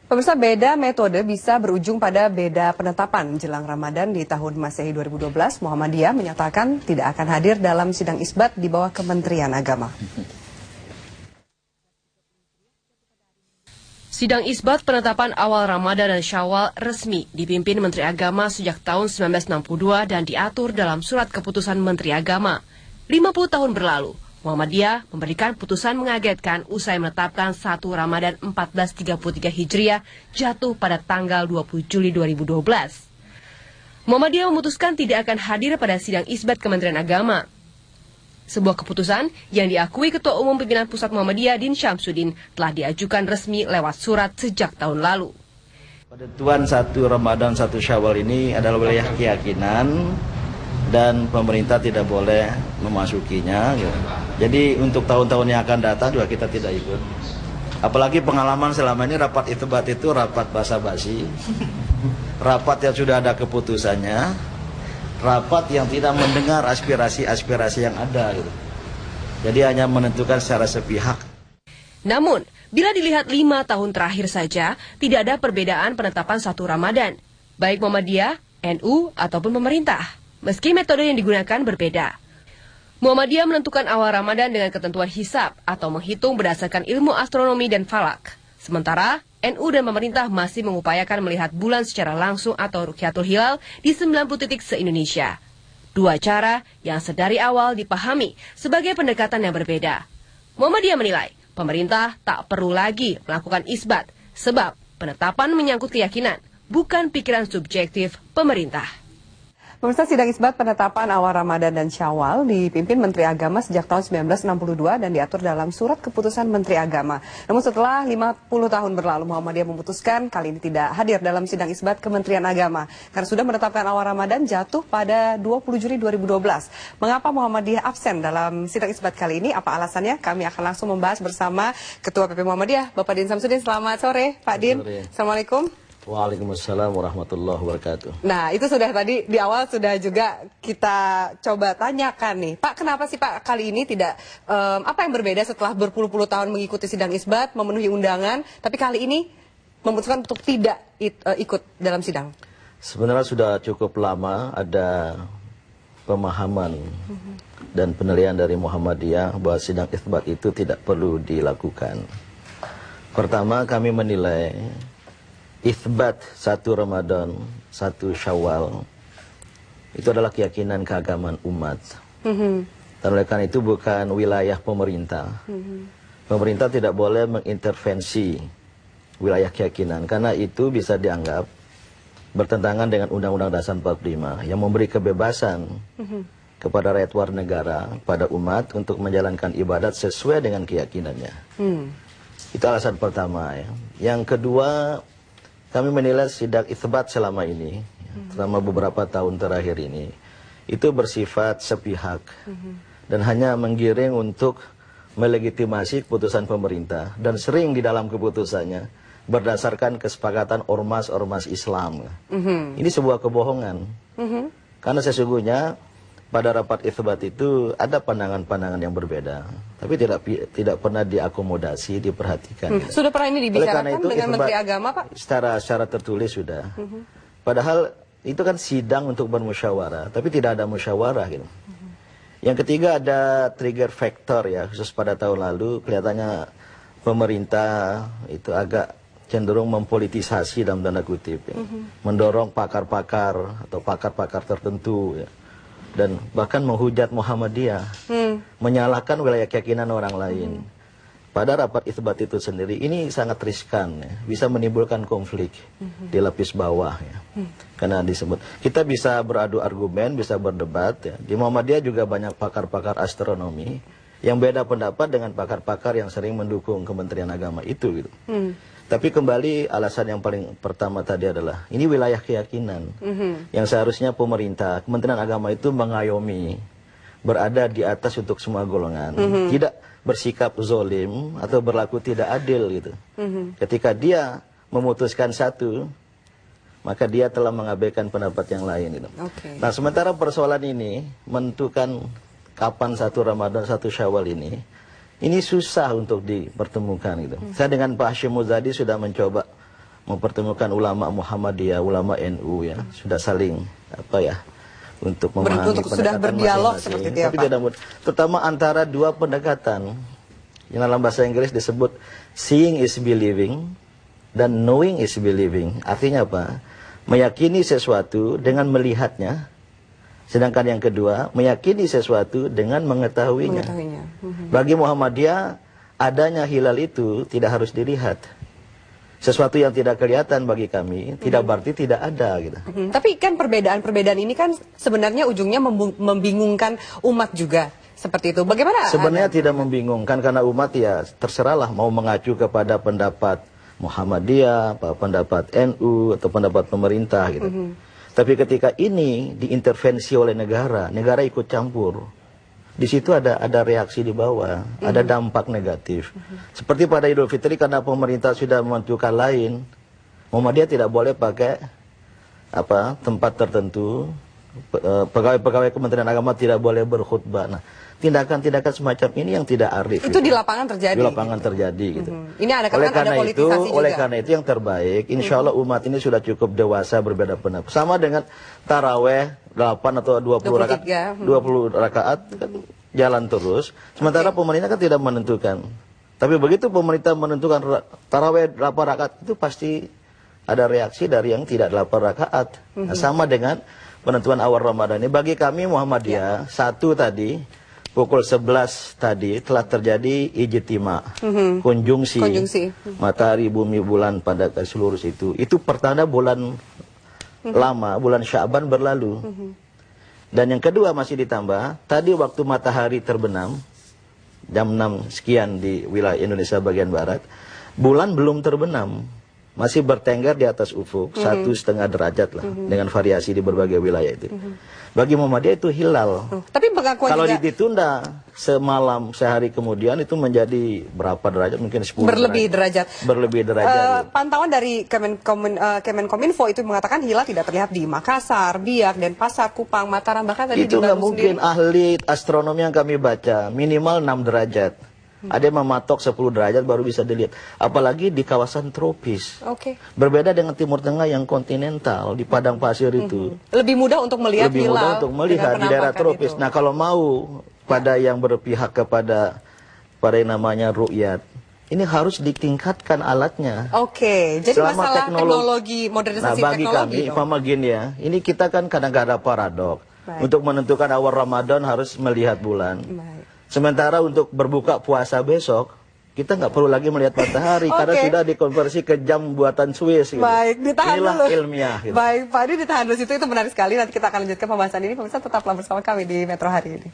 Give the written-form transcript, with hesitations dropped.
Pemirsa, beda metode bisa berujung pada beda penetapan jelang Ramadan di tahun Masehi 2012. Muhammadiyah menyatakan tidak akan hadir dalam sidang isbat di bawah Kementerian Agama. Sidang isbat penetapan awal Ramadan dan Syawal resmi dipimpin Menteri Agama sejak tahun 1962 dan diatur dalam surat keputusan Menteri Agama. 50 tahun berlalu, Muhammadiyah memberikan putusan mengagetkan usai menetapkan 1 Ramadan 1433 Hijriah jatuh pada tanggal 20 Juli 2012. Muhammadiyah memutuskan tidak akan hadir pada sidang isbat Kementerian Agama. Sebuah keputusan yang diakui Ketua Umum Pimpinan Pusat Muhammadiyah Din Syamsuddin telah diajukan resmi lewat surat sejak tahun lalu. Penentuan 1 Ramadan 1 Syawal ini adalah wilayah keyakinan dan pemerintah tidak boleh memasukinya. Jadi untuk tahun-tahun yang akan datang juga kita tidak ikut. Apalagi pengalaman selama ini rapat isbat itu rapat basa-basi, rapat yang sudah ada keputusannya, rapat yang tidak mendengar aspirasi-aspirasi yang ada. Jadi hanya menentukan secara sepihak. Namun, bila dilihat 5 tahun terakhir saja, tidak ada perbedaan penetapan 1 Ramadan, baik Muhammadiyah, NU, ataupun pemerintah. Meski metode yang digunakan berbeda. Muhammadiyah menentukan awal Ramadan dengan ketentuan hisab atau menghitung berdasarkan ilmu astronomi dan falak. Sementara NU dan pemerintah masih mengupayakan melihat bulan secara langsung atau rukyatul hilal di 90 titik se-Indonesia. 2 cara yang sedari awal dipahami sebagai pendekatan yang berbeda. Muhammadiyah menilai pemerintah tak perlu lagi melakukan isbat sebab penetapan menyangkut keyakinan, bukan pikiran subjektif pemerintah. Pemirsa, sidang isbat penetapan awal Ramadan dan Syawal dipimpin Menteri Agama sejak tahun 1962 dan diatur dalam surat keputusan Menteri Agama. Namun setelah 50 tahun berlalu, Muhammadiyah memutuskan kali ini tidak hadir dalam sidang isbat Kementerian Agama karena sudah menetapkan awal Ramadan jatuh pada 20 Juli 2012. Mengapa Muhammadiyah absen dalam sidang isbat kali ini? Apa alasannya? Kami akan langsung membahas bersama Ketua PP Muhammadiyah, Bapak Din Syamsuddin. Selamat sore, Pak Din. Assalamualaikum. Waalaikumsalam warahmatullahi wabarakatuh. Nah, itu sudah tadi di awal sudah juga kita coba tanyakan nih. Pak, kenapa sih Pak kali ini tidak, apa yang berbeda setelah berpuluh-puluh tahun mengikuti sidang isbat, memenuhi undangan, tapi kali ini memutuskan untuk tidak ikut dalam sidang? Sebenarnya sudah cukup lama ada pemahaman dan penilaian dari Muhammadiyah bahwa sidang isbat itu tidak perlu dilakukan. Pertama, kami menilai isbat 1 Ramadan, 1 Syawal itu adalah keyakinan keagamaan umat. Dan oleh karena itu bukan wilayah pemerintah. Pemerintah tidak boleh mengintervensi wilayah keyakinan karena itu bisa dianggap bertentangan dengan Undang-Undang Dasar 45 yang memberi kebebasan kepada rakyat warga negara, pada umat untuk menjalankan ibadat sesuai dengan keyakinannya. Itu alasan pertama ya. Yang kedua, kami menilai sidang isbat selama ini, selama beberapa tahun terakhir ini, itu bersifat sepihak dan hanya menggiring untuk melegitimasi keputusan pemerintah dan sering di dalam keputusannya berdasarkan kesepakatan ormas-ormas Islam. Ini sebuah kebohongan, karena sesungguhnya pada rapat isbat itu ada pandangan-pandangan yang berbeda, tapi tidak pernah diakomodasi, diperhatikan. Sudah pernah ini dibicarakan itu, dengan Menteri Agama, Pak? Secara tertulis sudah. Padahal itu kan sidang untuk bermusyawarah, tapi tidak ada musyawarah gitu. Yang ketiga ada trigger factor ya, khusus pada tahun lalu kelihatannya pemerintah itu agak cenderung mempolitisasi dalam tanda kutip, ya. Mendorong pakar-pakar atau pakar-pakar tertentu ya. Dan bahkan menghujat Muhammadiyah, menyalahkan wilayah keyakinan orang lain. Pada rapat isbat itu sendiri, ini sangat riskan, ya. Bisa menimbulkan konflik di lapis bawah. Ya. Karena disebut, kita bisa beradu argumen, bisa berdebat. Ya. Di Muhammadiyah juga banyak pakar-pakar astronomi yang beda pendapat dengan pakar-pakar yang sering mendukung Kementerian Agama itu. Gitu. Tapi kembali alasan yang paling pertama tadi adalah ini wilayah keyakinan yang seharusnya pemerintah, Kementerian Agama itu mengayomi, berada di atas untuk semua golongan, tidak bersikap zolim atau berlaku tidak adil gitu. Ketika dia memutuskan satu, maka dia telah mengabaikan pendapat yang lain gitu. Nah, sementara persoalan ini menentukan kapan 1 Ramadan 1 Syawal ini susah untuk dipertemukan gitu. Saya dengan Pak Hashim Muzadi sudah mencoba mempertemukan ulama Muhammadiyah, ulama NU ya, sudah saling untuk memahami untuk sudah berdialog seperti itu ya, Tapi Pak. tidak mudah. Terutama antara dua pendekatan yang dalam bahasa Inggris disebut seeing is believing dan knowing is believing. Artinya apa? Meyakini sesuatu dengan melihatnya. Sedangkan yang kedua, meyakini sesuatu dengan mengetahuinya. Bagi Muhammadiyah, adanya hilal itu tidak harus dilihat. Sesuatu yang tidak kelihatan bagi kami tidak berarti tidak ada gitu. Tapi kan perbedaan-perbedaan ini kan sebenarnya ujungnya membingungkan umat juga seperti itu. Bagaimana? Sebenarnya tidak membingungkan karena umat ya terserahlah mau mengacu kepada pendapat Muhammadiyah, pendapat NU atau pendapat pemerintah gitu. Tapi ketika ini diintervensi oleh negara, negara ikut campur. Di situ ada reaksi di bawah, ada dampak negatif. Seperti pada Idul Fitri karena pemerintah sudah menentukan lain, Muhammadiyah tidak boleh pakai tempat tertentu, pegawai-pegawai Kementerian Agama tidak boleh berkhutbah. Nah, tindakan-tindakan semacam ini yang tidak arif. Itu di lapangan terjadi. Di lapangan terjadi gitu. Ini ada politisasi juga. Oleh karena itu yang terbaik, insya Allah umat ini sudah cukup dewasa berbeda pendapat. Sama dengan taraweh 8 atau 20 rakaat, 20 rakaat kan jalan terus. Sementara pemerintah kan tidak menentukan. Tapi begitu pemerintah menentukan taraweh 8 rakaat itu pasti ada reaksi dari yang tidak 8 rakaat. Nah, sama dengan penentuan awal Ramadan ini. Bagi kami Muhammadiyah, satu tadi pukul 11 tadi telah terjadi ijtima, konjungsi matahari, bumi, bulan pada garis lurus itu. Itu pertanda bulan lama, bulan Sya'ban berlalu. Dan yang kedua masih ditambah, tadi waktu matahari terbenam, jam 6 sekian di wilayah Indonesia bagian barat, bulan belum terbenam. Masih bertengger di atas ufuk, 1,5 derajat lah, dengan variasi di berbagai wilayah itu. Bagi Muhammadiyah itu hilal. Tapi pengakuan kalau juga ditunda semalam, sehari kemudian itu menjadi berapa derajat? Mungkin 10 derajat. Berlebih derajat. Pantauan dari Kemenkominfo itu mengatakan hilal tidak terlihat di Makassar, Biak, Denpasar, Kupang, Mataram, bahkan tadi itu di nggak Bandung mungkin. sendiri. Ahli astronomi yang kami baca minimal 6 derajat. Ada yang mematok 10 derajat baru bisa dilihat. Apalagi di kawasan tropis. Berbeda dengan Timur Tengah yang kontinental, di padang pasir itu. Lebih mudah untuk melihat Lebih hilal. mudah untuk melihat di daerah tropis. Nah, kalau mau pada yang berpihak kepada yang namanya ru'yat, ini harus ditingkatkan alatnya. Jadi masalah teknologi, modernisasi teknologi. Nah, bagi kami, Mama gini ya, ini kita kan kadang-kadang paradok. Untuk menentukan awal Ramadan harus melihat bulan. Sementara untuk berbuka puasa besok, kita nggak perlu lagi melihat matahari karena sudah dikonversi ke jam buatan Swiss. Gitu. Baik, ditahan Inilah dulu. Ilmiah. Gitu. Baik, Pak Adi ditahan dulu situ, itu menarik sekali. Nanti kita akan lanjutkan pembahasan ini. Pemirsa tetaplah bersama kami di Metro hari ini.